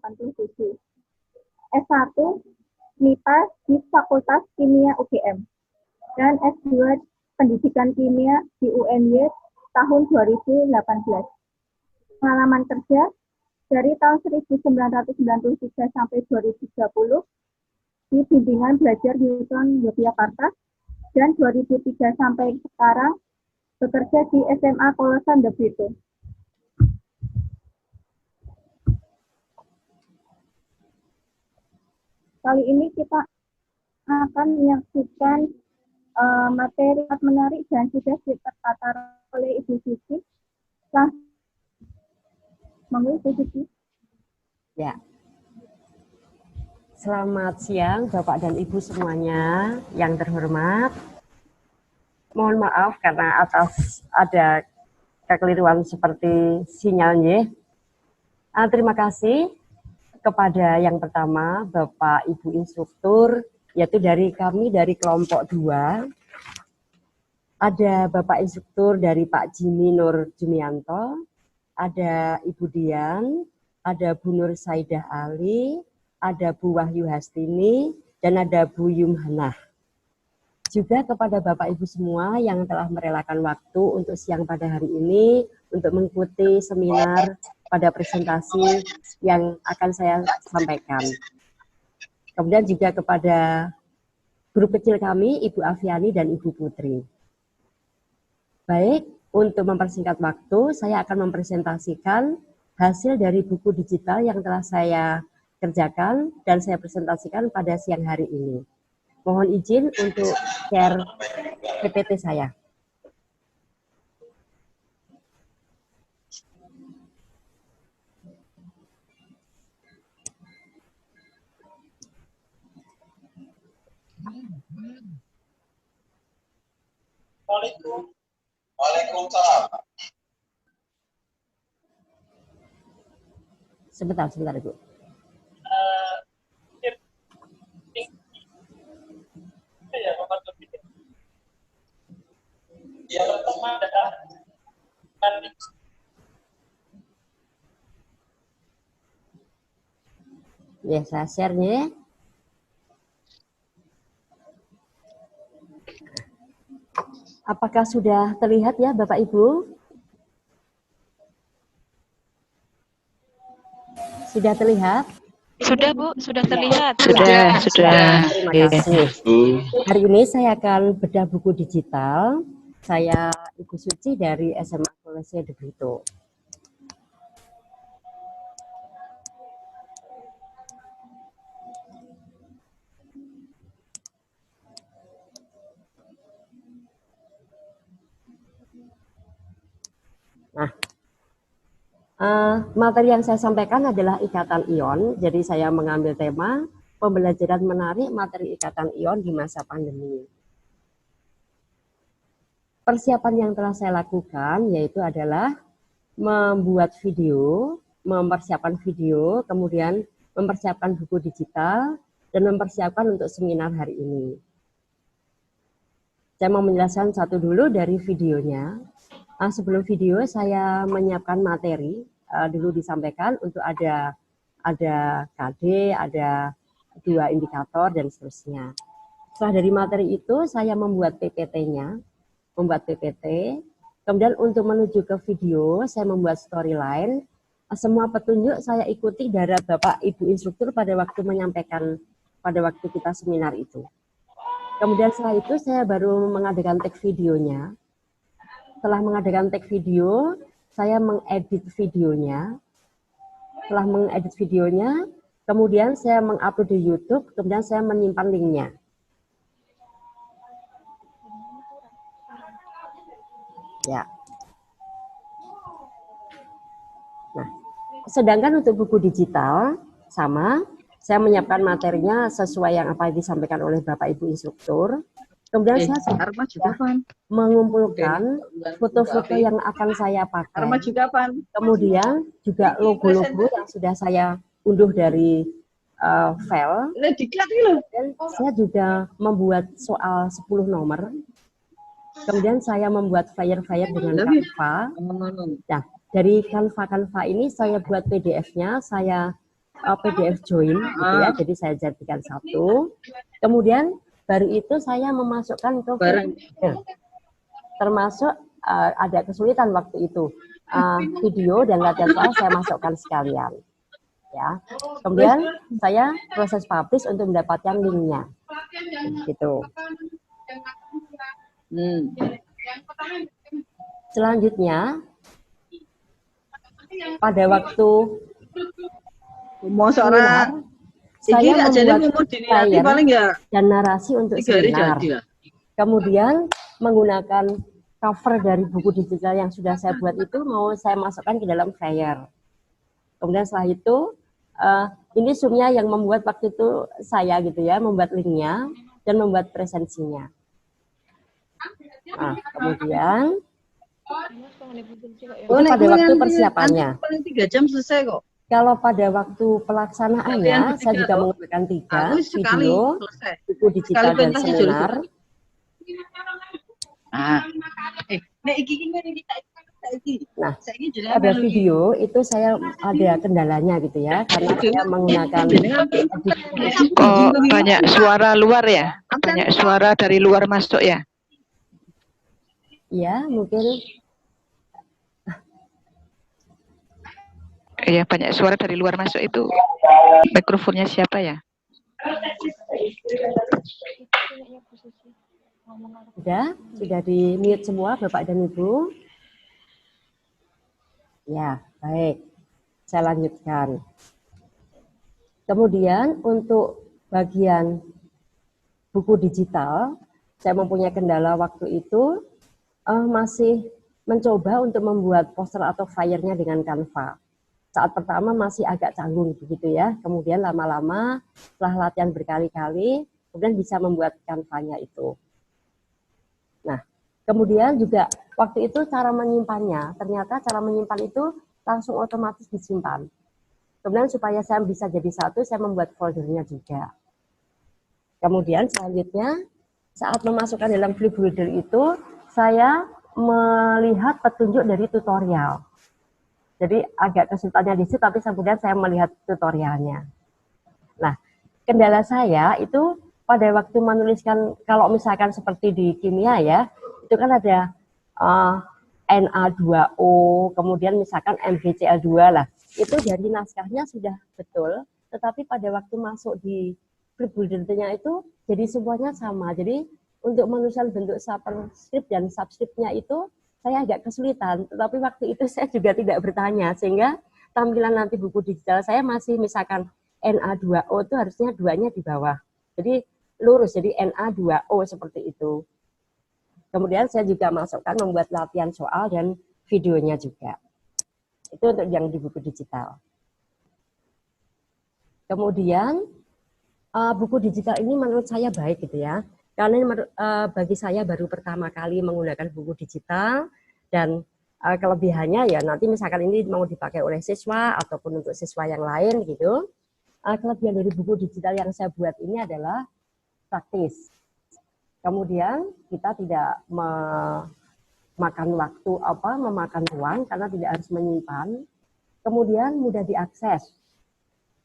1987. S1 MIPA di Fakultas Kimia UGM dan S2 Pendidikan Kimia di UNY tahun 2018. Pengalaman kerja dari tahun 1993 sampai 2030 di bimbingan belajar Newton Yogyakarta dan 2003 sampai sekarang bekerja di SMA Kolosan De Brito. Kali ini kita akan menyaksikan materi menarik dan sudah tertata oleh Ibu Suci. Monggo Ibu Suci. Ya. Selamat siang Bapak dan Ibu semuanya yang terhormat. Mohon maaf karena atas ada kekeliruan seperti sinyalnya. Terima kasih kepada yang pertama Bapak Ibu instruktur, yaitu dari kami dari kelompok 2. Ada Bapak instruktur dari Pak Jimmy Nur Jumianto, ada Ibu Dian, ada Bu Nur Saidah Ali, ada Bu Wahyu Hastini, dan ada Bu Yumhanah. Juga kepada Bapak Ibu semua yang telah merelakan waktu untuk siang pada hari ini untuk mengikuti seminar pada presentasi yang akan saya sampaikan. Kemudian juga kepada guru kecil kami, Ibu Aviani dan Ibu Putri. Baik, untuk mempersingkat waktu, saya akan mempresentasikan hasil dari buku digital yang telah saya kerjakan dan saya presentasikan pada siang hari ini. Mohon izin untuk share PPT saya. Waalaikumsalam. Sebentar Ibu. Yang pertama adalah Ya, saya share-nya. Apakah sudah terlihat ya Bapak Ibu? Sudah terlihat? Sudah Bu, sudah terlihat. Ya, Sudah. Terima kasih. Hari ini saya akan bedah buku digital. Saya Ibu Suci dari SMA Kolosan De Brito. Nah, materi yang saya sampaikan adalah ikatan ion. Jadi saya mengambil tema pembelajaran menarik materi ikatan ion di masa pandemi. Persiapan yang telah saya lakukan yaitu adalah membuat video, mempersiapkan video, kemudian mempersiapkan buku digital, dan mempersiapkan untuk seminar hari ini. Saya mau menjelaskan satu dulu dari videonya. Sebelum video saya menyiapkan materi dulu disampaikan untuk ada KD, ada 2 indikator dan seterusnya. Setelah dari materi itu saya membuat PPT-nya, kemudian untuk menuju ke video saya membuat storyline. Semua petunjuk saya ikuti dari Bapak Ibu instruktur pada waktu menyampaikan pada waktu kita seminar itu. Kemudian setelah itu saya baru mengadakan tag videonya. Setelah mengadakan tag video, saya mengedit videonya. Setelah mengedit videonya, kemudian saya mengupload di YouTube, kemudian saya menyimpan linknya. Ya. Nah, sedangkan untuk buku digital, sama, saya menyiapkan materinya sesuai yang apa yang disampaikan oleh Bapak Ibu instruktur. Kemudian saya mengumpulkan foto-foto yang akan saya pakai. Kemudian juga logo-logo yang sudah saya unduh dari file. Dan saya juga membuat soal 10 nomor. Kemudian saya membuat flyer-flyer dengan Canva. Nah, dari Canva ini saya buat PDF-nya, saya PDF join gitu ya. Jadi saya jadikan satu. Kemudian baru itu saya memasukkan ke folder. Termasuk ada kesulitan waktu itu. Video dan latihan soal saya masukkan sekalian. Ya. Kemudian saya proses publish untuk mendapatkan linknya. Gitu. Selanjutnya pada waktu seminar, saya membuat flyer dan narasi untuk seminar. Kemudian menggunakan cover dari buku digital yang sudah saya buat itu mau saya masukkan ke dalam flyer. Kemudian setelah itu ini Zoom-nya yang membuat waktu itu saya gitu ya, membuat linknya dan membuat presensinya. Nah, kemudian itu pada waktu persiapannya. Paling 3 jam selesai kok. Kalau pada waktu pelaksanaannya, saya juga menggunakan 3 video, buku digital dan seminar. Nah, pada video itu saya ada kendalanya gitu ya, karena saya menggunakan kok banyak suara luar ya? Banyak suara dari luar masuk ya? ya mungkin Ya, banyak suara dari luar masuk itu. Mikrofonnya siapa ya? sudah di mute semua Bapak dan Ibu. Ya, baik. Saya lanjutkan. Kemudian untuk bagian buku digital, saya mempunyai kendala waktu itu masih mencoba untuk membuat poster atau flyer-nya dengan Canva. Saat pertama masih agak canggung begitu ya. Kemudian lama-lama setelah latihan berkali-kali, kemudian bisa membuat Canva-nya itu. Nah, kemudian juga waktu itu cara menyimpannya, ternyata cara menyimpan itu langsung otomatis disimpan. Kemudian supaya saya bisa jadi satu, saya membuat foldernya juga. Kemudian selanjutnya, saat memasukkan dalam Flipboarder itu, saya melihat petunjuk dari tutorial. Jadi agak kesulitannya di situ, tapi kemudian saya melihat tutorialnya. Nah, kendala saya itu pada waktu menuliskan, kalau misalkan seperti di kimia ya, itu kan ada Na2O, kemudian misalkan MgCl2 lah. Itu dari naskahnya sudah betul, tetapi pada waktu masuk di Flipboarder-nya itu jadi semuanya sama. Jadi untuk menuliskan bentuk superscript dan subscript-nya itu saya agak kesulitan, tetapi waktu itu saya juga tidak bertanya, sehingga tampilan nanti buku digital saya masih misalkan Na2O itu harusnya 2-nya di bawah. Jadi lurus, jadi Na2O seperti itu. Kemudian saya juga masukkan membuat latihan soal dan videonya juga. Itu untuk yang di buku digital. Kemudian buku digital ini menurut saya baik gitu ya. Karena bagi saya baru pertama kali menggunakan buku digital dan kelebihannya ya nanti misalkan ini mau dipakai oleh siswa ataupun untuk siswa yang lain gitu. Kelebihan dari buku digital yang saya buat ini adalah praktis. Kemudian kita tidak memakan waktu memakan ruang karena tidak harus menyimpan. Kemudian mudah diakses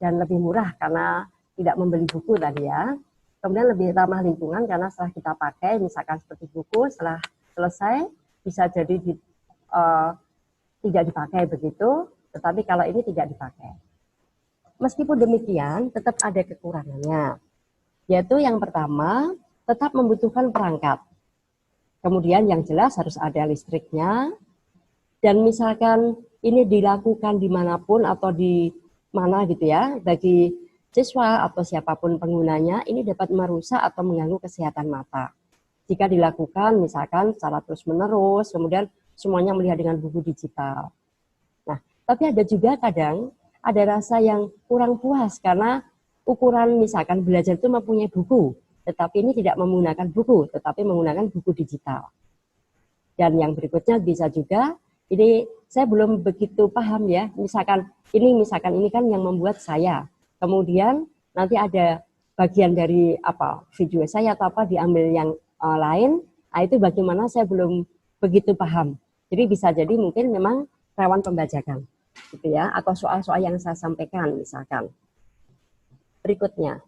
dan lebih murah karena tidak membeli buku tadi ya. Kemudian lebih ramah lingkungan karena setelah kita pakai, misalkan seperti buku, setelah selesai bisa jadi tidak dipakai begitu, tetapi kalau ini tidak dipakai. Meskipun demikian, tetap ada kekurangannya, yaitu yang pertama, tetap membutuhkan perangkat. Kemudian yang jelas harus ada listriknya, dan misalkan ini dilakukan dimanapun atau di mana gitu ya, bagi siswa atau siapapun penggunanya, ini dapat merusak atau mengganggu kesehatan mata. Jika dilakukan misalkan secara terus-menerus, kemudian semuanya melihat dengan buku digital. Nah, tapi ada juga kadang ada rasa yang kurang puas karena ukuran misalkan belajar itu mempunyai buku, tetapi ini tidak menggunakan buku, tetapi menggunakan buku digital. Dan yang berikutnya bisa juga, ini saya belum begitu paham ya, misalkan ini kan yang membuat saya. Kemudian nanti ada bagian dari video saya atau diambil yang lain, nah itu bagaimana saya belum begitu paham. Jadi bisa jadi mungkin memang rawan pembajakan, gitu ya, atau soal-soal yang saya sampaikan misalkan. berikutnya.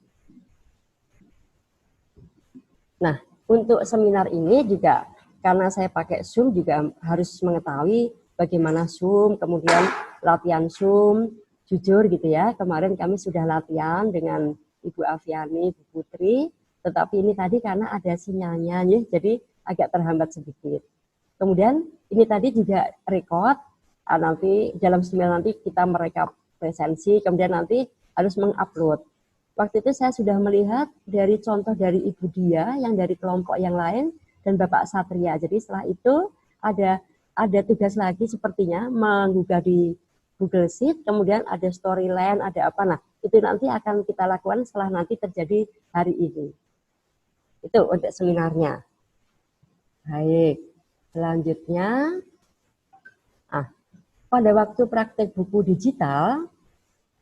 Nah, untuk seminar ini juga karena saya pakai Zoom juga harus mengetahui bagaimana Zoom, kemudian latihan Zoom. Jujur gitu ya, kemarin kami sudah latihan dengan Ibu Aviani, Ibu Putri, tetapi ini tadi karena ada sinyalnya, ya, jadi agak terhambat sedikit. Kemudian ini tadi juga record, nanti dalam seminar nanti kita merekap presensi, kemudian nanti harus mengupload. Waktu itu saya sudah melihat dari contoh dari Ibu Dia yang dari kelompok yang lain dan Bapak Satria. Jadi setelah itu ada tugas lagi sepertinya menggugah di Google Sheet, kemudian ada storyline, ada apa. Nah, itu nanti akan kita lakukan setelah nanti terjadi hari ini. Itu untuk seminarnya. Baik, selanjutnya. Pada waktu praktek buku digital,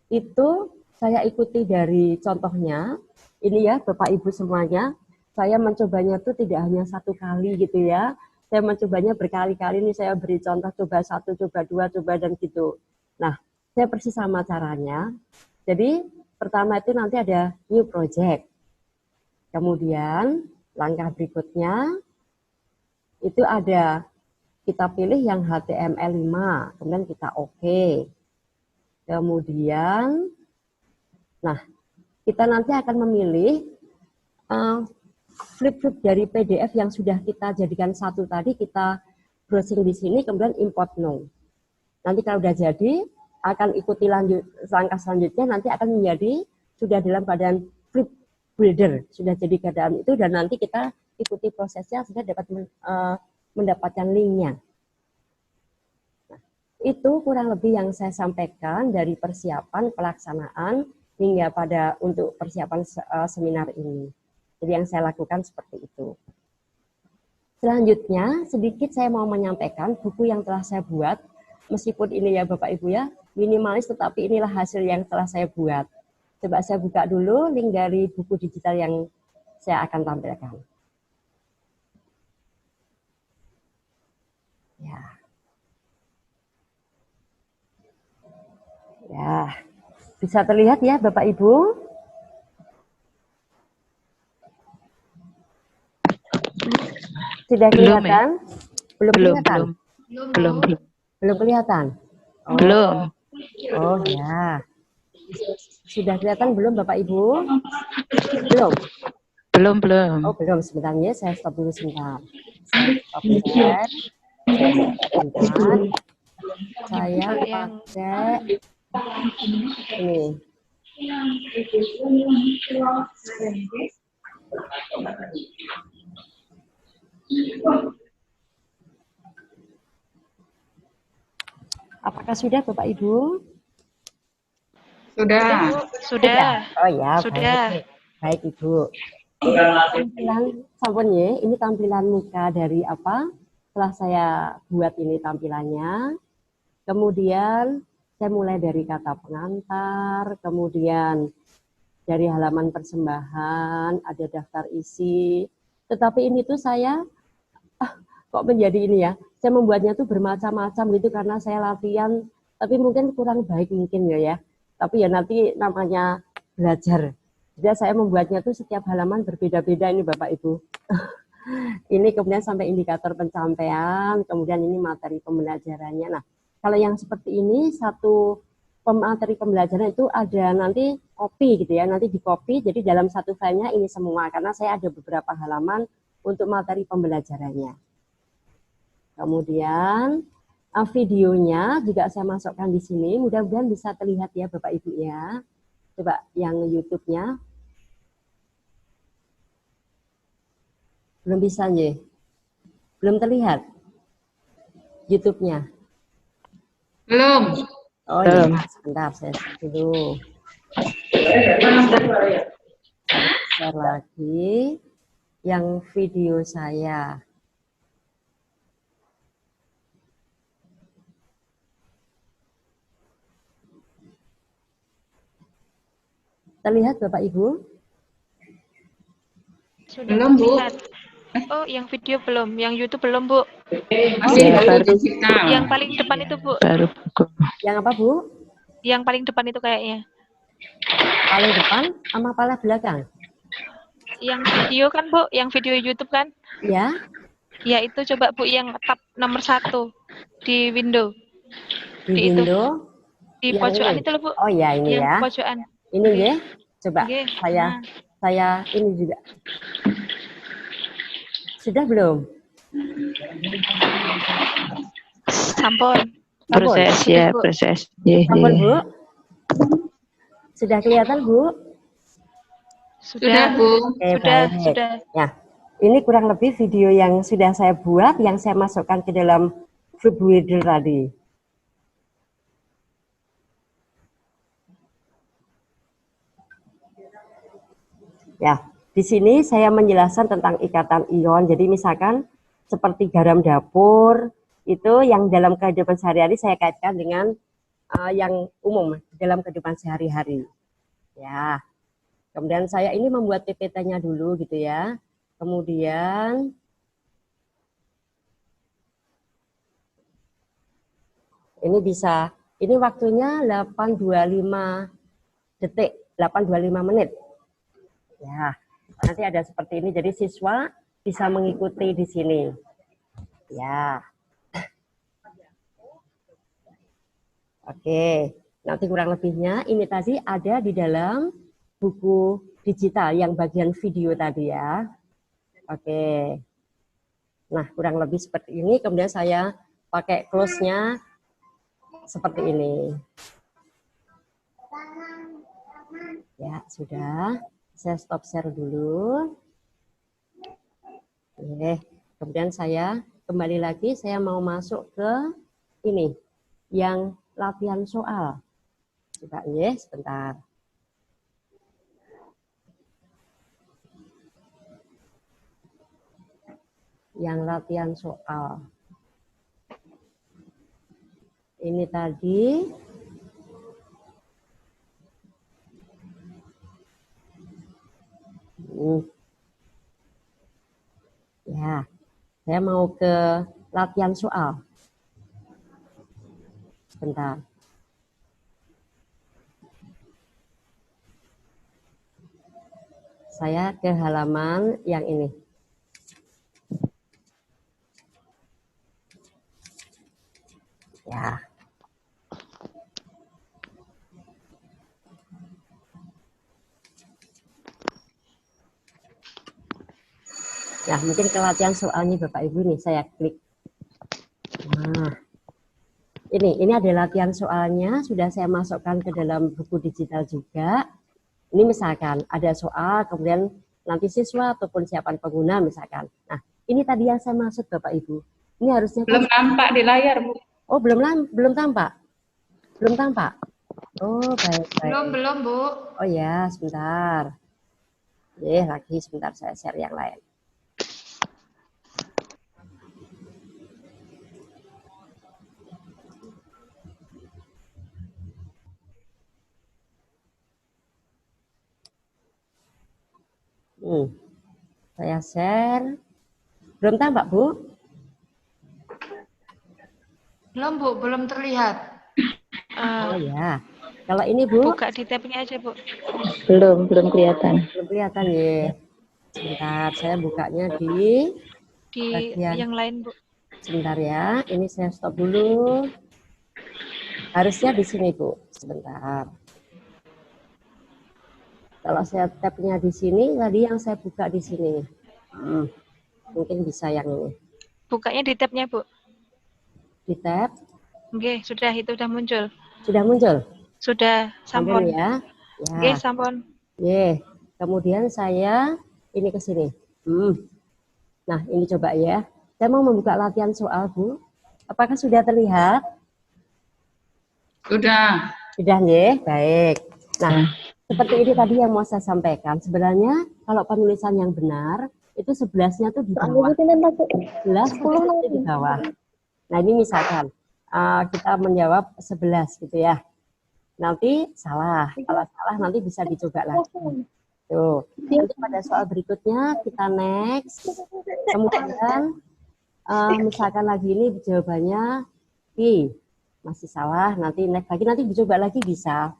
itu saya ikuti dari contohnya, ini ya Bapak Ibu semuanya, saya mencobanya itu tidak hanya satu kali gitu ya, saya mencobanya berkali-kali, ini saya beri contoh coba 1, coba 2, coba dan gitu. Nah, saya persis sama caranya, jadi pertama itu nanti ada new project, kemudian langkah berikutnya, itu ada kita pilih yang HTML5, kemudian kita oke. Kemudian, nah, kita nanti akan memilih flip-flip dari PDF yang sudah kita jadikan satu tadi, kita browsing di sini, kemudian import now. Nanti kalau sudah jadi, akan ikuti lanjut langkah selanjutnya, nanti akan menjadi sudah dalam keadaan flip builder, sudah jadi keadaan itu, dan nanti kita ikuti prosesnya sehingga dapat mendapatkan linknya. Itu kurang lebih yang saya sampaikan dari persiapan pelaksanaan hingga pada untuk persiapan seminar ini. Jadi yang saya lakukan seperti itu. Selanjutnya sedikit saya mau menyampaikan buku yang telah saya buat, meskipun ini ya Bapak Ibu ya minimalis, tetapi inilah hasil yang telah saya buat. Coba saya buka dulu link dari buku digital yang saya akan tampilkan. Ya, bisa terlihat ya Bapak Ibu? Sudah kelihatan? Belum kelihatan? Belum kelihatan? Oh. Belum. Oh ya. Sudah kelihatan belum Bapak Ibu? Belum? Belum. Oh belum, sebentar ya, saya stop dulu sebentar. Saya stop share. Saya pakai ini. Apakah sudah Bapak Ibu? Sudah. Oh ya, sudah. Baik Ibu. Tampilan sampun ya, ini tampilan muka dari apa? Setelah saya buat ini tampilannya. Kemudian saya mulai dari kata pengantar, kemudian dari halaman persembahan, ada daftar isi. Tetapi ini tuh saya kok menjadi ini ya, saya membuatnya tuh bermacam-macam gitu karena saya latihan, tapi mungkin kurang baik mungkin ya. Tapi ya nanti namanya belajar. Jadi saya membuatnya tuh setiap halaman berbeda-beda ini Bapak Ibu. Ini kemudian sampai indikator pencapaian, kemudian ini materi pembelajarannya. Nah, kalau yang seperti ini satu materi pembelajaran itu ada nanti copy gitu ya, nanti di copy, jadi dalam satu filenya ini semua, karena saya ada beberapa halaman untuk materi pembelajarannya. Kemudian videonya juga saya masukkan di sini, mudah-mudahan bisa terlihat ya Bapak Ibu ya. Coba yang YouTube-nya. Belum bisa nih. Belum terlihat YouTube-nya. Belum. Oh ya, sebentar saya dulu. Share lagi yang video saya. Terlihat Bapak Ibu? Sudah belum, Bu. Oh, yang video belum, yang YouTube belum, Bu. Masih baru digital. Yang paling depan itu, Bu. Baru. Yang apa, Bu? Yang paling depan itu kayaknya. paling depan sama paling belakang? Yang video kan Bu, yang video YouTube kan? Ya, Ya itu coba Bu yang tab nomor 1 di window. di Di itu. window Di yang pojokan ini. itu loh Bu. Oh ya, ini Yang ya. pojokan. Ini Oke. ya. Coba Oke, saya ini juga. Sudah belum? Sampun. Proses ya, Bu. proses. Sampun, Bu? Sudah kelihatan, Bu? Sudah, Bu. Oke, Sudah, baik. sudah. Ya, ini kurang lebih video yang sudah saya buat, yang saya masukkan ke dalam grup Weedle tadi. Ya, di sini saya menjelaskan tentang ikatan ion. Jadi misalkan seperti garam dapur, itu yang dalam kehidupan sehari-hari saya kaitkan dengan yang umum dalam kehidupan sehari-hari. Ya, kemudian saya ini membuat PPT-nya dulu gitu ya. Kemudian ini bisa, ini waktunya 8.25 detik, 8.25 menit. Ya, nanti ada seperti ini, jadi siswa bisa mengikuti di sini. Ya. Oke, nanti kurang lebihnya ini tadi ada di dalam buku digital yang bagian video tadi ya. Oke. Nah, kurang lebih seperti ini, kemudian saya pakai close-nya seperti ini. Ya, sudah. Saya stop share dulu. Oke. Kemudian saya kembali lagi, saya mau masuk ke ini, yang latihan soal. Coba ya, sebentar. Yang latihan soal. Ini tadi. Ya, saya mau ke latihan soal. Sebentar. Saya ke halaman yang ini. Ya. Nah, mungkin ke latihan soalnya Bapak Ibu nih, saya klik. Nah, ini ada latihan soalnya, sudah saya masukkan ke dalam buku digital juga. Ini misalkan ada soal, kemudian nanti siswa ataupun siapaan pengguna misalkan. Nah, ini tadi yang saya maksud Bapak Ibu. Ini harusnya Belum nampak di layar, Bu. Oh, belum tampak. Belum tampak. Oh, baik. Belum, Bu. Oh ya, sebentar. Lagi sebentar saya share yang lain. Saya share. Belum tampak, Bu? Belum, Bu. Belum terlihat. Oh ya. Kalau ini, Bu? Buka di tab-nya aja, Bu. Belum kelihatan. Belum kelihatan ya. Sebentar, saya bukanya di bagian yang lain, Bu. Sebentar ya, ini saya stop dulu. Harusnya di sini, Bu. Sebentar. Kalau saya tab-nya di sini, tadi yang saya buka di sini. Mungkin bisa yang ini. Bukanya di tab-nya, Bu. Di tab. Oke, sudah, itu sudah muncul. Sudah muncul? Sudah, sampun. Ya. Oke, sampun. Kemudian saya ini ke sini. Nah, ini coba ya. Saya mau membuka latihan soal, Bu. Apakah sudah terlihat? Sudah. Sudah, ya. Baik. Nah, seperti ini tadi yang mau saya sampaikan. Sebenarnya kalau penulisan yang benar, itu 11-nya tuh di bawah. 11 itu di bawah. Nah, ini misalkan kita menjawab 11 gitu ya. Nanti salah. Kalau salah nanti bisa dicoba lagi. Tuh. Nanti pada soal berikutnya kita next. Kemudian misalkan lagi ini jawabannya masih salah, nanti next lagi, nanti dicoba lagi bisa.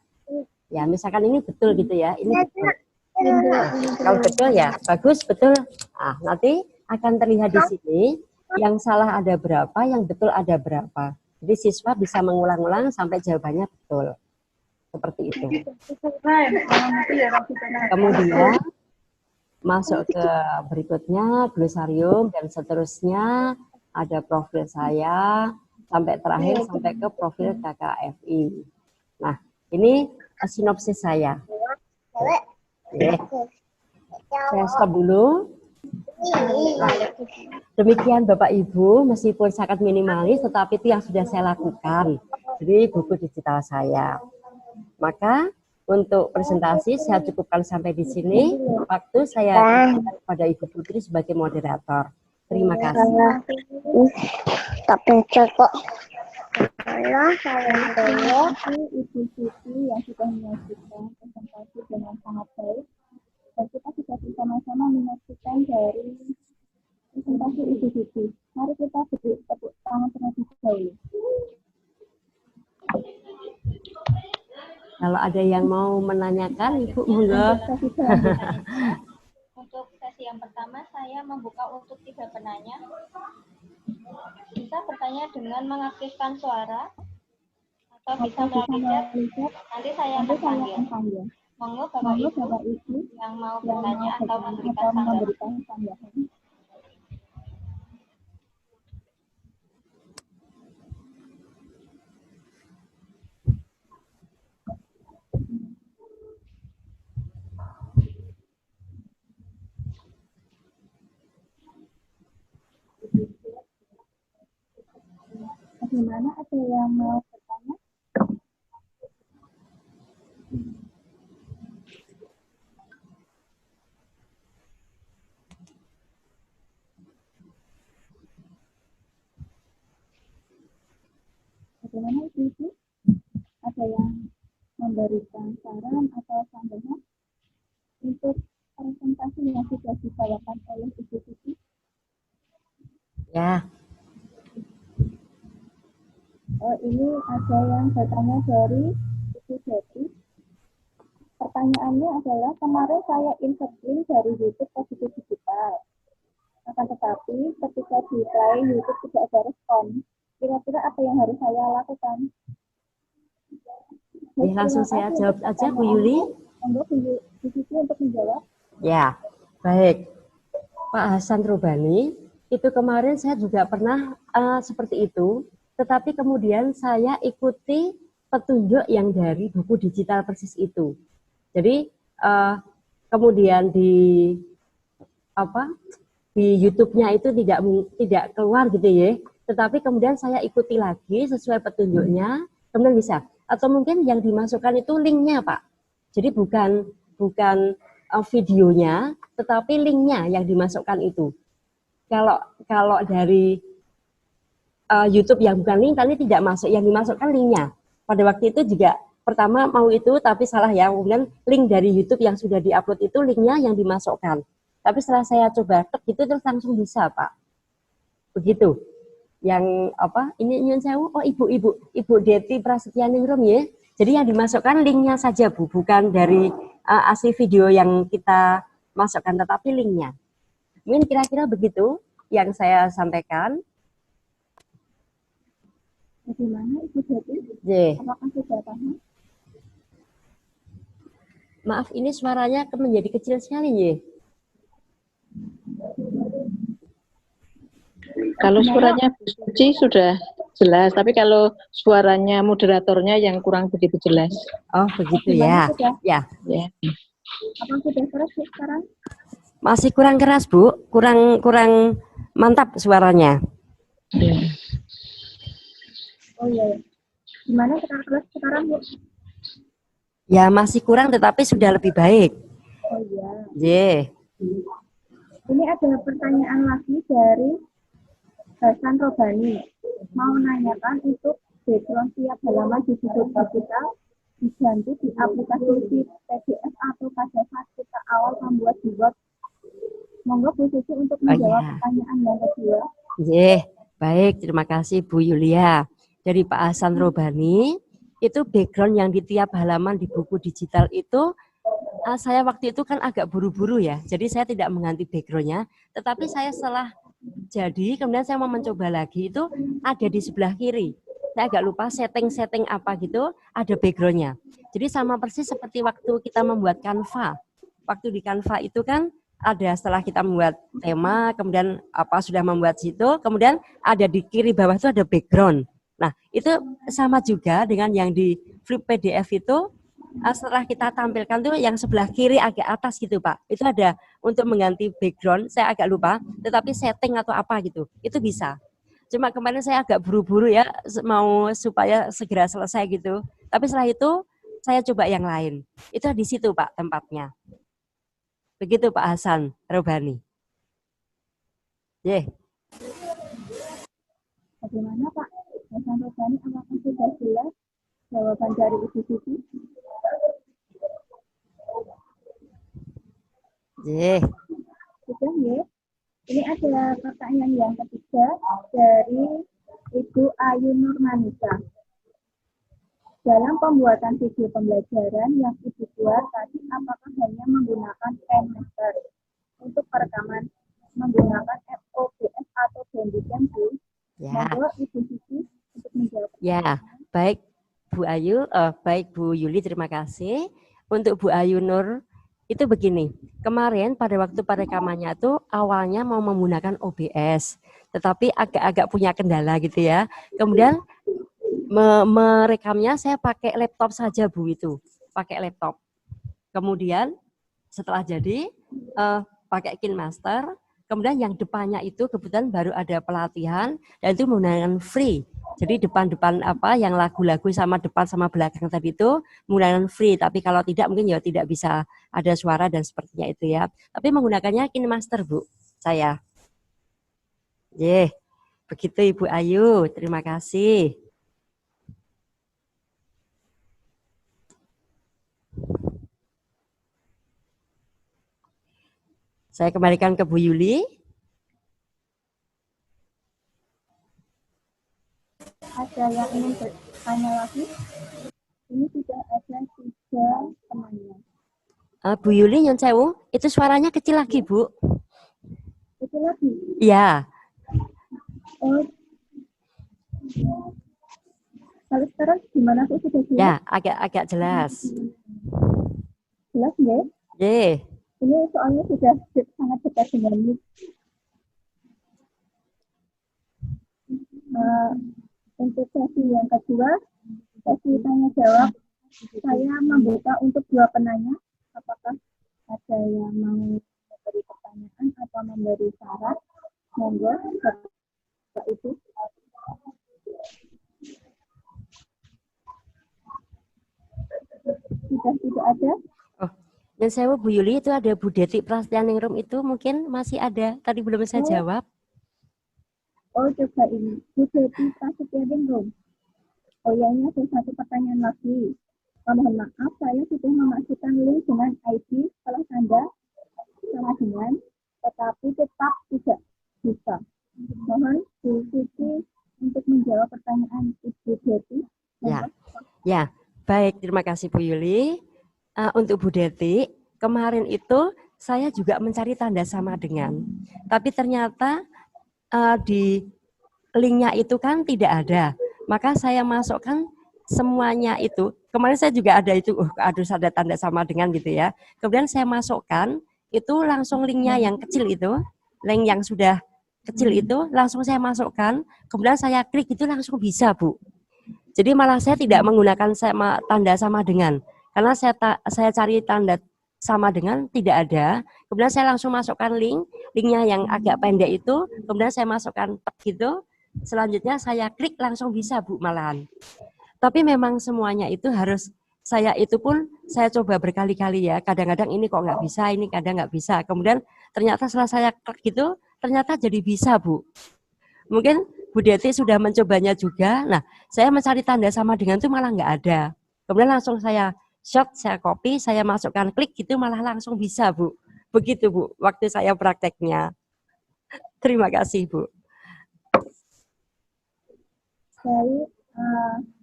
Ya, misalkan ini betul gitu ya, ini betul. Nah, kalau betul ya bagus, betul. Nah, nanti akan terlihat di sini yang salah ada berapa, yang betul ada berapa. Jadi siswa bisa mengulang-ulang sampai jawabannya betul. Seperti itu. Kemudian masuk ke berikutnya, glosarium dan seterusnya, ada profil saya, sampai terakhir sampai ke profil KKFI. Nah, ini sinopsis saya. Oke. Saya stop dulu. Nah, demikian Bapak Ibu, meskipun sangat minimalis, tetapi itu yang sudah saya lakukan. Jadi buku digital saya. Maka untuk presentasi saya cukupkan sampai di sini. Waktu saya pada Ibu Putri sebagai moderator. Terima kasih. Tapi kok. Halo, saya Ibu Siti yang sudah menyajikan presentasi dengan sangat baik. Dan kita sudah bersama-sama menyaksikan dari presentasi Ibu Siti. Mari kita beri tepuk tangan terlebih dahulu. Kalau ada yang mau menanyakan, Ibu, monggo. Untuk sesi yang pertama, saya membuka untuk 3 penanya. Bisa bertanya dengan mengaktifkan suara, atau bisa melalui chat. Nanti saya akan panggil. Monggo Bapak Ibu yang mau bertanya atau memberikan tanggapan. Bagaimana, ada yang mau bertanya? Bagaimana Ibu? Ada yang memberikan saran atau tambahan untuk presentasi yang sudah dibawakan oleh Ibu Siti? Ya. Ini ada yang bertanya dari Ibu Jati. Pertanyaannya adalah, kemarin saya insert link dari YouTube ke buku digital. Akan tetapi ketika di play YouTube tidak ada respon. Kira-kira apa yang harus saya lakukan? Langsung saya jawab aja, Bu Yuli. Monggo Bu Siti untuk menjawab. Ya, baik. Pak Hasan Robani, itu kemarin saya juga pernah seperti itu, tetapi kemudian saya ikuti petunjuk yang dari buku digital persis itu. Jadi kemudian di YouTube-nya itu tidak keluar gitu ya, tetapi kemudian saya ikuti lagi sesuai petunjuknya, kemudian bisa. Atau mungkin yang dimasukkan itu linknya, Pak. Jadi bukan videonya, tetapi linknya yang dimasukkan itu. Kalau dari YouTube yang bukan link, tadi tidak masuk, yang dimasukkan linknya. Pada waktu itu juga pertama mau itu, tapi salah ya. Kemudian link dari YouTube yang sudah diupload itu linknya yang dimasukkan. Tapi setelah saya coba tek itu terus langsung bisa, Pak. Begitu. Yang ini nyun sewu, Ibu Deti Prasetyaningrum ya. Jadi yang dimasukkan linknya saja, Bu, bukan dari asli video yang kita masukkan, tetapi linknya. Mungkin kira-kira begitu yang saya sampaikan. Bagaimana Ibu Jati? Apakah sudah paham? Maaf, ini suaranya menjadi kecil sekali ya. Kalau suaranya Bu Suci sudah jelas, tapi kalau suaranya moderatornya yang kurang begitu jelas. Oh, begitu ya. Ya. Apa sudah keras sekarang? Masih kurang keras, Bu. Kurang mantap suaranya. Ya. Oh iya. Gimana sekarang, Bu? Ya, masih kurang tetapi sudah lebih baik. Oh iya. Ini ada pertanyaan lagi dari Hasan Robani. Mau nanyakan untuk background tiap halaman di situs digital diganti di aplikasi PDF atau pada saat kita awal membuat di Word. Monggo Bu Suci untuk menjawab pertanyaan yang kedua. Baik, terima kasih Bu Yulia. Dari Pak Hasan Robani, itu background yang di tiap halaman di buku digital itu, saya waktu itu kan agak buru-buru ya, jadi saya tidak mengganti backgroundnya, tetapi saya setelah jadi, kemudian saya mau mencoba lagi, itu ada di sebelah kiri. Saya agak lupa setting-setting apa gitu, ada backgroundnya. Jadi sama persis seperti waktu kita membuat Canva. Waktu di Canva itu kan ada setelah kita membuat tema, kemudian apa sudah membuat situ, kemudian ada di kiri bawah itu ada background. Nah, itu sama juga dengan yang di flip PDF itu, setelah kita tampilkan tuh yang sebelah kiri agak atas gitu Pak, itu ada untuk mengganti background, saya agak lupa, tetapi setting atau apa gitu, itu bisa. Cuma kemarin saya agak buru-buru ya, mau supaya segera selesai gitu, tapi setelah itu saya coba yang lain, itu di situ Pak tempatnya. Begitu Pak Hasan Robani. Bagaimana Pak Hasan Robani, apakah sudah jelas jawaban dari Ibu Siti? Sudah ya. Ini ada pertanyaan yang ketiga dari Ibu Ayu Nurmanisa. Dalam pembuatan video pembelajaran yang Ibu buat tadi, apakah hanya menggunakan KineMaster untuk perekaman menggunakan OBS atau Bandicam, Bu? Monggo Ibu Siti untuk menjawab. Ya, baik Bu Ayu, baik Bu Yuli, terima kasih. Untuk Bu Ayu Nur, itu begini, kemarin pada waktu perekamannya itu awalnya mau menggunakan OBS, tetapi agak-agak punya kendala gitu ya. Kemudian merekamnya saya pakai laptop saja Bu, itu pakai laptop. Kemudian setelah jadi pakai KineMaster, kemudian yang depannya itu kebetulan baru ada pelatihan dan itu menggunakan free. Jadi depan-depan apa yang lagu-lagu sama depan sama belakang tadi itu menggunakan free, tapi kalau tidak mungkin ya tidak bisa ada suara dan sepertinya itu ya. Tapi menggunakannya KineMaster Bu, saya. Begitu Ibu Ayu, terima kasih. Saya kembalikan ke Bu Yuli. Ada yang ingin bertanya lagi? Ini sudah ada 3 temannya. Bu Yuli, Nyon Sewu, itu suaranya kecil lagi Bu. Kecil lagi? Iya. Oh. Kalau sekarang gimana Bu, sudah jelas? Ya, agak jelas. Jelas nggak? Ini soalnya sudah sangat dekat dengan ini. Untuk sesi yang kedua, sesi tanya jawab, saya membuka untuk 2 penanya. Apakah ada yang mau memberi pertanyaan atau memberi saran? Monggo, Bapak Ibu. Sudah tidak ada? Yang saya Bu Yuli, itu ada Bu Deti Prasetyaningrum itu mungkin masih ada. Tadi belum saya jawab. Oh, coba ini. Bu Deti Prasetyaningrum. Oh ya, ini ada 1 pertanyaan lagi. Mohon maaf, saya sudah memasukkan link dengan ID kalau tanda sama dengan, tetapi tetap tidak bisa. Mohon Bu Siti untuk menjawab pertanyaan Ibu Deti. Ya, baik. Terima kasih Bu Yuli. Untuk Bu Deti, kemarin itu saya juga mencari tanda sama dengan, tapi ternyata di linknya itu kan tidak ada, maka saya masukkan semuanya itu. Kemarin saya juga ada itu, harus ada tanda sama dengan gitu ya. Kemudian saya masukkan itu langsung linknya yang kecil itu, link yang sudah kecil itu langsung saya masukkan. Kemudian saya klik itu langsung bisa Bu. Jadi malah saya tidak menggunakan tanda sama dengan. Karena saya cari tanda sama dengan tidak ada, kemudian saya langsung masukkan linknya yang agak pendek itu, kemudian saya masukkan gitu, selanjutnya saya klik langsung bisa Bu malahan. Tapi memang semuanya itu harus, saya itu pun saya coba berkali-kali ya, kadang-kadang ini kok nggak bisa, ini kadang nggak bisa, kemudian ternyata setelah saya klik gitu, ternyata jadi bisa Bu. Mungkin Bu Deti sudah mencobanya juga, nah saya mencari tanda sama dengan itu malah nggak ada, kemudian langsung saya shot, saya copy, saya masukkan klik gitu malah langsung bisa Bu. Begitu Bu, waktu saya prakteknya. Terima kasih Bu. Baik,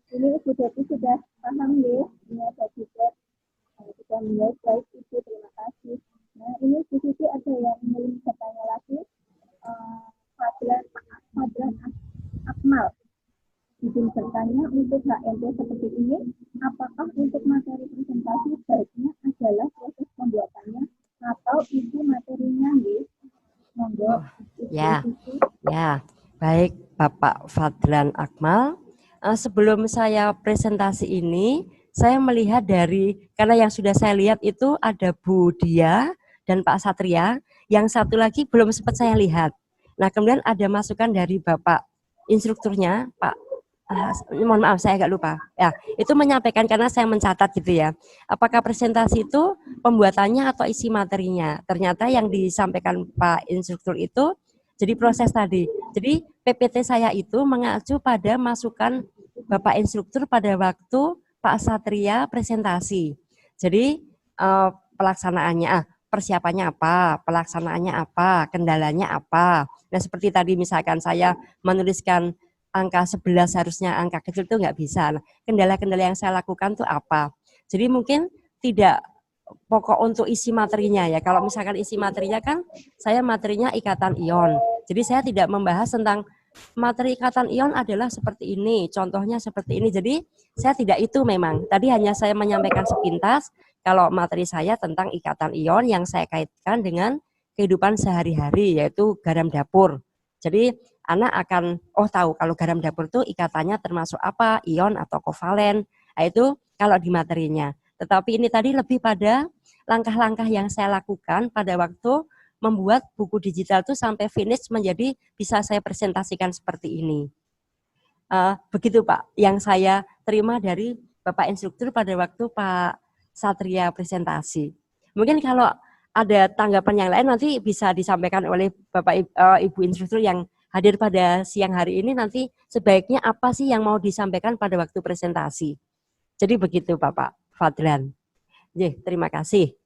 Ini Ibu Dati sudah paham ya? Ini ada juga sudah mulai baik Ibu, terima kasih. Nah ini di sini ada yang ingin bertanya lagi. Fadlan Akmal izin bertanya untuk HMP seperti ini, apakah untuk materi presentasi baiknya adalah proses pembuatannya atau isi materinya, Nggih? Monggo. Ya, ya, baik Bapak Fadlan Akmal. Sebelum saya presentasi ini, saya melihat karena yang sudah saya lihat itu ada Bu Dia dan Pak Satria, yang satu lagi belum sempat saya lihat. Nah, kemudian ada masukan dari Bapak instrukturnya, Pak, mohon maaf saya agak lupa. Ya, itu menyampaikan karena saya mencatat gitu ya. Apakah presentasi itu pembuatannya atau isi materinya? Ternyata yang disampaikan Pak instruktur itu jadi proses tadi. Jadi PPT saya itu mengacu pada masukan Bapak instruktur pada waktu Pak Satria presentasi. Jadi pelaksanaannya, persiapannya apa, pelaksanaannya apa, kendalanya apa. Nah seperti tadi misalkan saya menuliskan angka 11 harusnya angka kecil itu nggak bisa. Nah, kendala-kendala yang saya lakukan itu apa. Jadi mungkin tidak pokok untuk isi materinya ya. Kalau misalkan isi materinya kan saya materinya ikatan ion. Jadi saya tidak membahas tentang materi ikatan ion adalah seperti ini, contohnya seperti ini. Jadi saya tidak itu memang. Tadi hanya saya menyampaikan sepintas kalau materi saya tentang ikatan ion yang saya kaitkan dengan kehidupan sehari-hari yaitu garam dapur. Jadi anak akan tahu kalau garam dapur itu ikatannya termasuk apa, ion atau kovalen. Nah, itu kalau di materinya. Tetapi ini tadi lebih pada langkah-langkah yang saya lakukan pada waktu membuat buku digital itu sampai finish menjadi bisa saya presentasikan seperti ini. Begitu Pak, yang saya terima dari Bapak instruktur pada waktu Pak Satria presentasi. Mungkin kalau ada tanggapan yang lain nanti bisa disampaikan oleh Bapak Ibu instruktur yang hadir pada siang hari ini, nanti sebaiknya apa sih yang mau disampaikan pada waktu presentasi. Jadi begitu Bapak Fadlan. Terima kasih.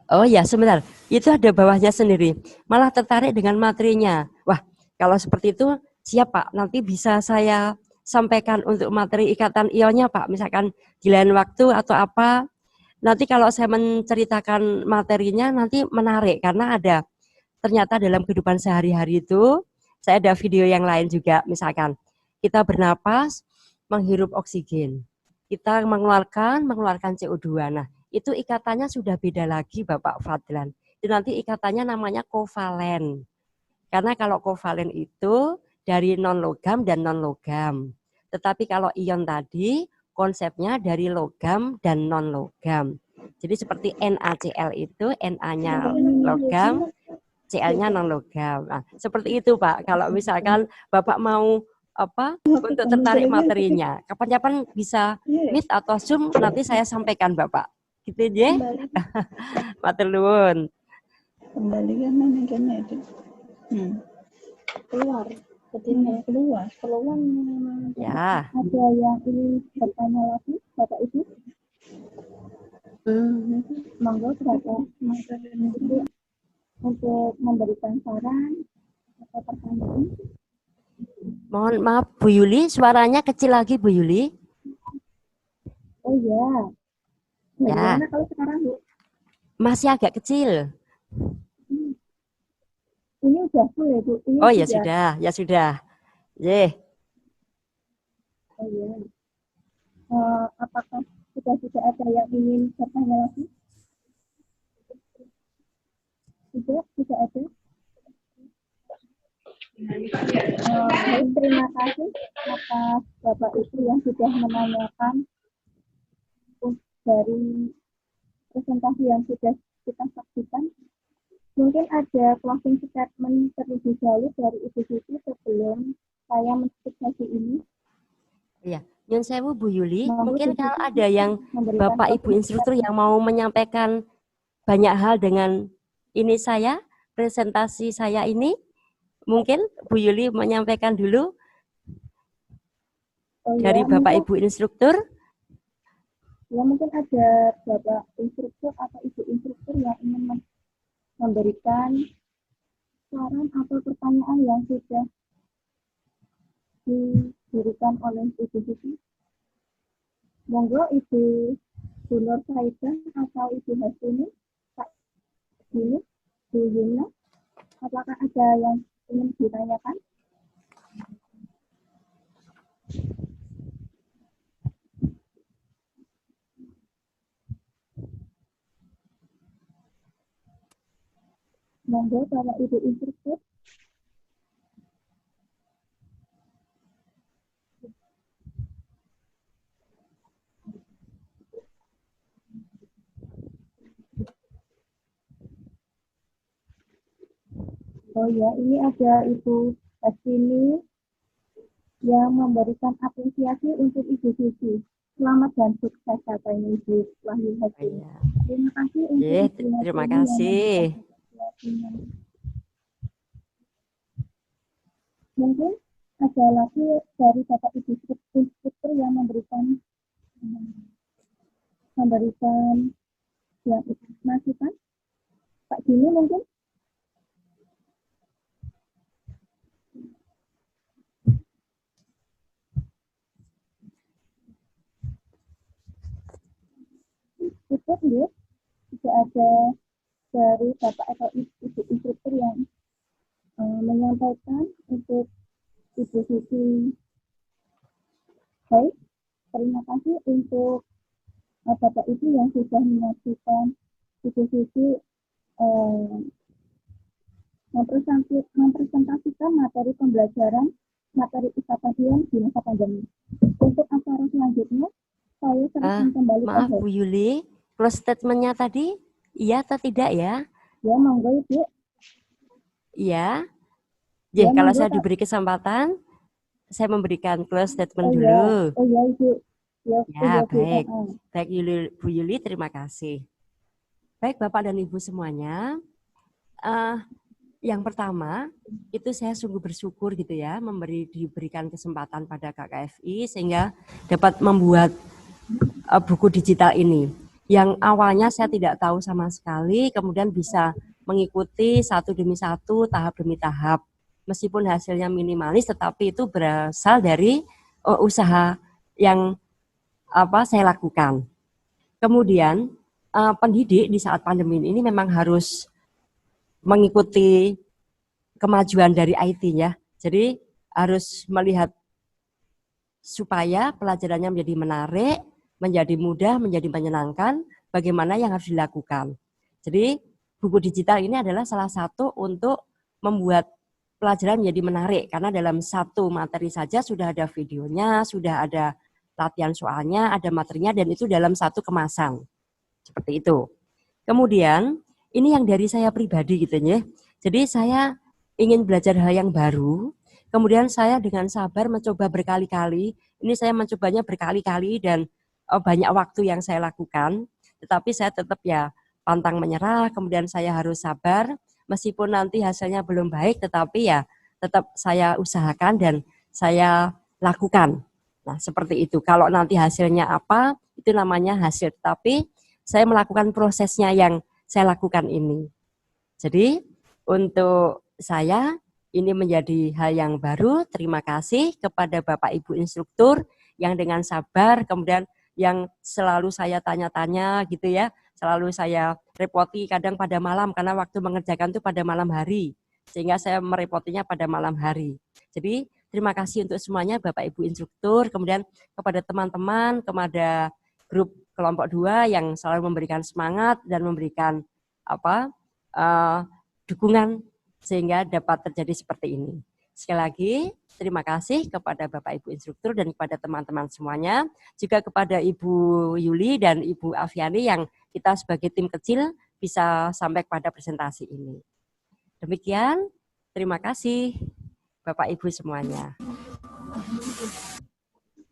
Oh ya, sebentar. Itu ada bawahnya sendiri. Malah tertarik dengan materinya. Wah, kalau seperti itu siap Pak. Nanti bisa saya sampaikan untuk materi ikatan ionnya Pak. Misalkan di lain waktu atau apa. Nanti kalau saya menceritakan materinya nanti menarik karena ada ternyata dalam kehidupan sehari-hari itu saya ada video yang lain juga. Misalkan kita bernapas, menghirup oksigen. Kita mengeluarkan CO2. Nah, itu ikatannya sudah beda lagi Bapak Fadlan. Itu nanti ikatannya namanya kovalen. Karena kalau kovalen itu dari non-logam dan non-logam. Tetapi kalau ion tadi konsepnya dari logam dan non-logam. Jadi seperti NaCl itu Na-nya logam, Cl-nya non-logam. Nah, seperti itu Pak. Kalau misalkan Bapak mau untuk tertarik materinya, kapan-kapan bisa meet atau Zoom nanti saya sampaikan Bapak. Gitu aja. Matur nuwun. Kembalikan mana itu. Keluar. Keluar. Ya. Ada yang ingin bertanya lagi, Bapak Ibu? Monggo Bapak untuk memberikan saran atau pertanyaan. Mohon maaf Bu Yuli, suaranya kecil lagi Bu Yuli. Oh iya. Ya. Bagaimana kalau sekarang Bu? Masih agak kecil. Ini udah full ya Bu? Ini oh ya sudah, ya sudah. Oh iya. Apakah sudah ada yang ingin bertanya lagi? Tidak ada. Baik, terima kasih atas Bapak Ibu yang sudah menanyakan dari presentasi yang sudah kita saksikan. Mungkin ada closing statement terlebih dahulu dari Ibu Siti sebelum saya menutup sesi ini. Iya, Nyun sewu Bu Yuli, mungkin kalau ada yang Bapak Ibu instruktur yang mau menyampaikan banyak hal dengan ini presentasi saya ini, mungkin Bu Yuli menyampaikan dulu dari Bapak Ibu instruktur. Ya mungkin ada Bapak instruktur atau Ibu instruktur yang ingin memberikan saran atau pertanyaan yang sudah diberikan oleh Ibu Siti. Monggo Ibu Nur Saidah atau Ibu Hasini, Pak Dini, Bu Yuna, apakah ada yang ingin ditanyakan? Monggo Bapak Ibu instruktur. Oh ya, ini ada Ibu Hasini yang memberikan apresiasi untuk Ibu Susi. Selamat dan sukses katanya Ibu Wahyu Hasini. Iya. Terima kasih untuk Ye, Ibu Hasini terima yang kasih. memberikan apresiasinya. Mungkin ada lagi dari Bapak Ibu instruktur yang memberikan yang masukan. Pak Dini mungkin? Cukup ya, tidak ada dari Bapak atau Ibu instruktur yang menyampaikan untuk Ibu Susi. Baik, terima kasih untuk Bapak Ibu yang sudah menyaksikan Ibu Susi mempresentasikan materi pembelajaran materi IPA di masa pandemi. Untuk acara selanjutnya, saya serahkan kembali ke Maaf Bu Yuli, close statement-nya tadi iya atau tidak ya? Ya, monggo Ibu. Iya. Ya, Kalau monggo, saya Pak. diberi kesempatan, saya memberikan close statement Oh ya, dulu. oh ya Ibu. Ya, Ya, Bu. baik. Baik Bu Yuli, terima kasih. Baik Bapak dan Ibu semuanya. Yang pertama, itu saya sungguh bersyukur gitu ya, diberikan kesempatan pada KKFI sehingga dapat membuat buku digital ini. Yang awalnya saya tidak tahu sama sekali, kemudian bisa mengikuti satu demi satu, tahap demi tahap. Meskipun hasilnya minimalis, tetapi itu berasal dari usaha yang saya lakukan. Kemudian pendidik di saat pandemi ini memang harus mengikuti kemajuan dari IT ya. Jadi harus melihat supaya pelajarannya menjadi menarik, menjadi mudah, menjadi menyenangkan, bagaimana yang harus dilakukan. Jadi buku digital ini adalah salah satu untuk membuat pelajaran menjadi menarik, karena dalam satu materi saja sudah ada videonya, sudah ada latihan soalnya, ada materinya, dan itu dalam satu kemasan. Seperti itu. Kemudian, ini yang dari saya pribadi gitu ya. Jadi saya ingin belajar hal yang baru, kemudian saya dengan sabar mencoba berkali-kali, ini saya mencobanya berkali-kali dan banyak waktu yang saya lakukan, tetapi saya tetap ya pantang menyerah, kemudian saya harus sabar, meskipun nanti hasilnya belum baik, tetapi ya tetap saya usahakan dan saya lakukan. Nah seperti itu, kalau nanti hasilnya apa, itu namanya hasil, tapi saya melakukan prosesnya yang saya lakukan ini. Jadi untuk saya ini menjadi hal yang baru. Terima kasih kepada Bapak Ibu instruktur yang dengan sabar, kemudian yang selalu saya tanya-tanya gitu ya, selalu saya repoti kadang pada malam karena waktu mengerjakan itu pada malam hari, sehingga saya merepotinya pada malam hari. Jadi terima kasih untuk semuanya Bapak Ibu instruktur, kemudian kepada teman-teman, kepada grup kelompok 2 yang selalu memberikan semangat dan memberikan dukungan sehingga dapat terjadi seperti ini. Sekali lagi, terima kasih kepada Bapak Ibu instruktur dan kepada teman-teman semuanya, juga kepada Ibu Yuli dan Ibu Afiani yang kita sebagai tim kecil bisa sampai pada presentasi ini. Demikian, terima kasih Bapak Ibu semuanya.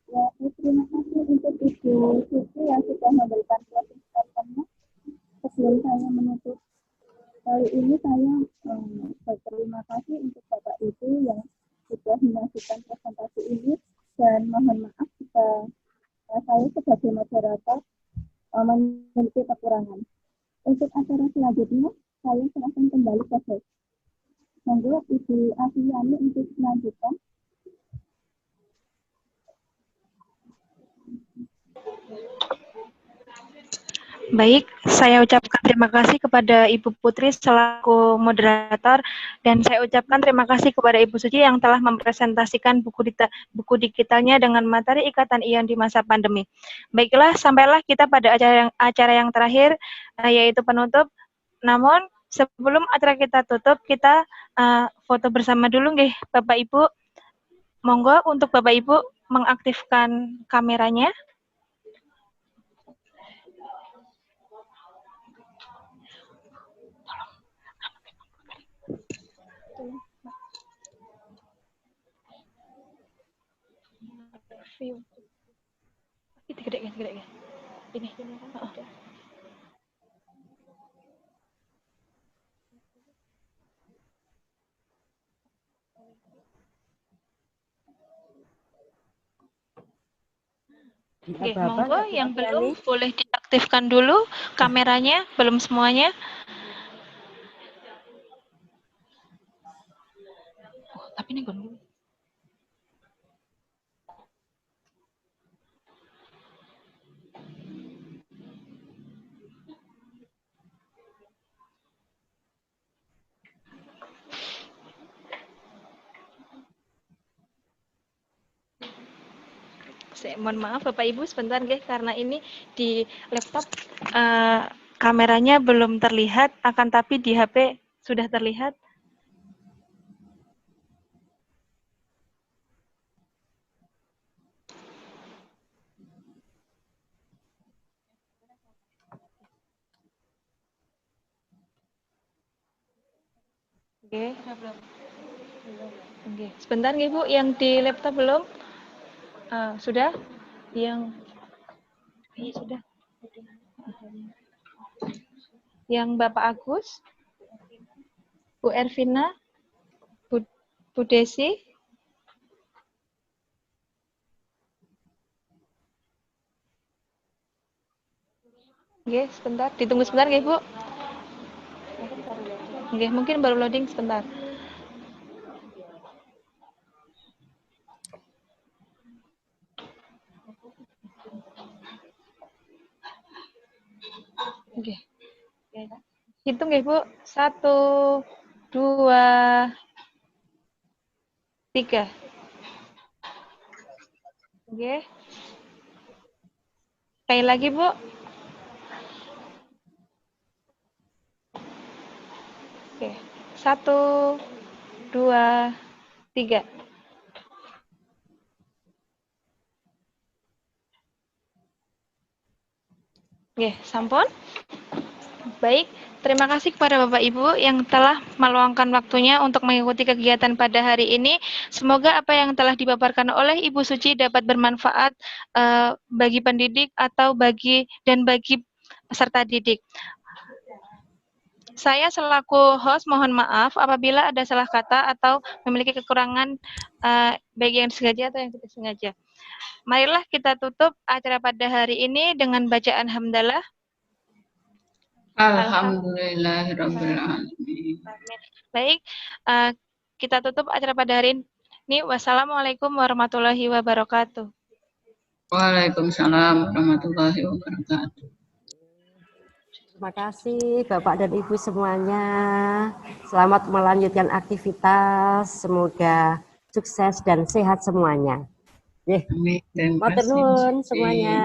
Ya, terima kasih untuk Ibu Susi yang sudah memberikan closing statement-nya. Sebelum saya menutup kali ini, saya berterima kasih untuk Bapak Ibu yang sudah menyaksikan presentasi ini, dan mohon maaf jika saya sebagai moderator memiliki kekurangan. Untuk acara selanjutnya, saya serahkan kembali ke host. Monggo Ibu Afiani untuk melanjutkan. Baik, saya ucapkan terima kasih kepada Ibu Putri selaku moderator, dan saya ucapkan terima kasih kepada Ibu Suci yang telah mempresentasikan buku digitalnya dengan materi Ikatan Ion di masa pandemi. Baiklah, sampailah kita pada acara yang terakhir, yaitu penutup. Namun, sebelum acara kita tutup, kita foto bersama dulu nggih, Bapak Ibu. Monggo untuk Bapak Ibu mengaktifkan kameranya. Itu gede kan. Ini. Oke, monggo yang belum boleh diaktifkan dulu kameranya, belum semuanya. Oh, tapi ini gue dulu. Mohon maaf Bapak Ibu sebentar nggih, karena ini di laptop kameranya belum terlihat, akan tapi di HP sudah terlihat. Oke. Oke, sebentar nggih Bu, yang di laptop belum? Sudah? Yang sudah. Yang Bapak Agus, Bu Ervina, Bu Desi. Oke, sebentar, ditunggu sebentar nggih Bu. Oke, mungkin baru loading sebentar. Oke. Hitung ya Bu. 1, 2, 3. Oke. Sekali lagi Bu. Oke. 1, 2, 3. Oke, sampun. Baik, terima kasih kepada Bapak Ibu yang telah meluangkan waktunya untuk mengikuti kegiatan pada hari ini. Semoga apa yang telah dipaparkan oleh Ibu Suci dapat bermanfaat bagi pendidik atau bagi peserta didik. Saya selaku host mohon maaf apabila ada salah kata atau memiliki kekurangan baik yang disengaja atau yang tidak sengaja. Marilah kita tutup acara pada hari ini dengan bacaan hamdalah. Alhamdulillahirabbil alamin. Baik, kita tutup acara pada hari ini. Wassalamualaikum warahmatullahi wabarakatuh. Waalaikumsalam warahmatullahi wabarakatuh. Terima kasih Bapak dan Ibu semuanya. Selamat melanjutkan aktivitas. Semoga sukses dan sehat semuanya. Matur nuwun semuanya.